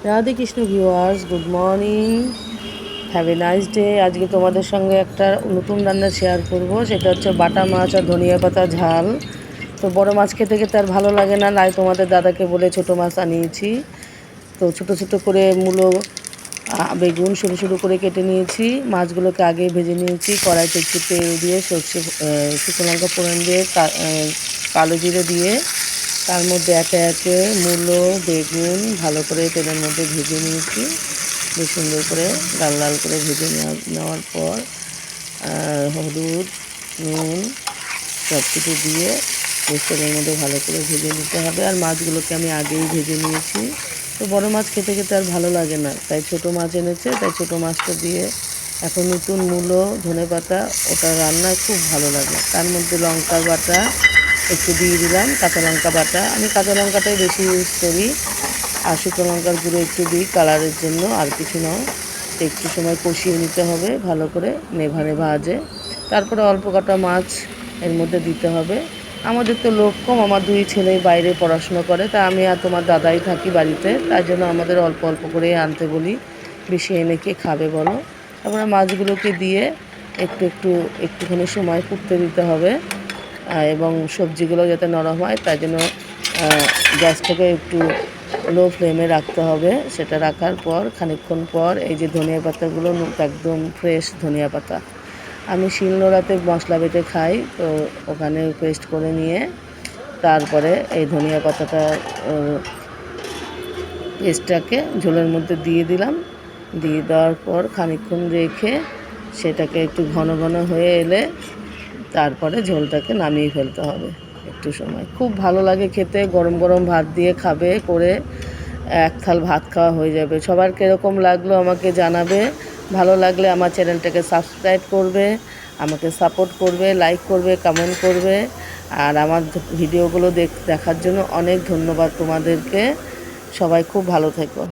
Radhe Krishna viewers, good morning, have a nice day. আজকে তোমাদের সঙ্গে একটা নতুন রান্না শেয়ার করব, সেটা হচ্ছে বাটা মাছ আর ধনিয়া পাতা ঝাল। তো বড় মাছ খেতে খেতে আর ভালো লাগে না, তাই তোমাদের দাদাকে বলে ছোটো মাছ আনিয়েছি। তো ছোটো ছোটো করে মূলো, বেগুন সরু সরু করে কেটে নিয়েছি। মাছগুলোকে আগে ভেজে নিয়েছি। কড়াইতে একটু তেল দিয়ে সর্ষে, শুকনো লঙ্কা ফোড়ন দিয়ে, কালো জিরে দিয়ে তার মধ্যে একে একে মূলো, বেগুন ভালো করে তেলের মধ্যে ভেজে নিয়েছি। বেশ সুন্দর করে লাল লাল করে ভেজে নেওয়ার পর হলুদ, নুন সব কিছু দিয়ে বেশ তেলের মধ্যে ভালো করে ভেজে নিতে হবে। আর মাছগুলোকে আমি আগেই ভেজে নিয়েছি। তো বড় মাছ খেতে খেতে আর ভালো লাগে না, তাই ছোটো মাছ এনেছে, তাই ছোটো মাছটা দিয়ে এখন নতুন মূলো, ধনেপাতা ওটা রান্না খুব ভালো লাগে। তার মধ্যে লঙ্কা বাটা একটু দিয়ে দিলাম, কাঁচা লঙ্কা বাটা, আমি কাঁচা লঙ্কাটাই বেশি ইউজ করি। আর শুকনো লঙ্কার গুঁড়ো একটু দিই কালারের জন্য, আর কিছু নয়। একটু সময় কষিয়ে নিতে হবে ভালো করে, নেভা নেভা আজে। তারপরে অল্প কাটা মাছ এর মধ্যে দিতে হবে। আমাদের তো লোক কম, আমার দুই ছেলে বাইরে পড়াশুনো করে, তা আমি আর তোমার দাদাই থাকি বাড়িতে, তার জন্য আমাদের অল্প অল্প করেই আনতে বলি, বেশি এনে কে খাবে বলো। তারপরে মাছগুলোকে দিয়ে একটুখানি সময় ফুটতে দিতে হবে, এবং সবজিগুলো যাতে নরম হয় তাই জন্য গ্যাসটাকে একটু লো ফ্লেমে রাখতে হবে। সেটা রাখার পর খানিকক্ষণ পর এই যে ধনিয়া পাতাগুলো, একদম ফ্রেশ ধনিয়া পাতা, আমি শিলনোড়াতে মশলা বেটে খাই, তো ওখানে পেস্ট করে নিয়ে তারপরে এই ধনিয়া পাতাটা পেস্টটাকে ঝোলের মধ্যে দিয়ে দিলাম। দিয়ে দেওয়ার পর খানিকক্ষণ রেখে সেটাকে একটু ঘন ঘন হয়ে এলে তারপরে ঝোলটাকে নামিয়ে ফেলতে হবে। একটু সময় খুব ভালো লাগে খেতে, গরম গরম ভাত দিয়ে খাবে করে, এক থাল ভাত খাওয়া হয়ে যাবে। সবার কীরকম লাগলো আমাকে জানাবে। ভালো লাগলে আমার চ্যানেলটাকে সাবস্ক্রাইব করবে, আমাকে সাপোর্ট করবে, লাইক করবে, কমেন্ট করবে। আর আমার ভিডিওগুলো দেখার জন্য অনেক ধন্যবাদ তোমাদেরকে। সবাই খুব ভালো থেকো।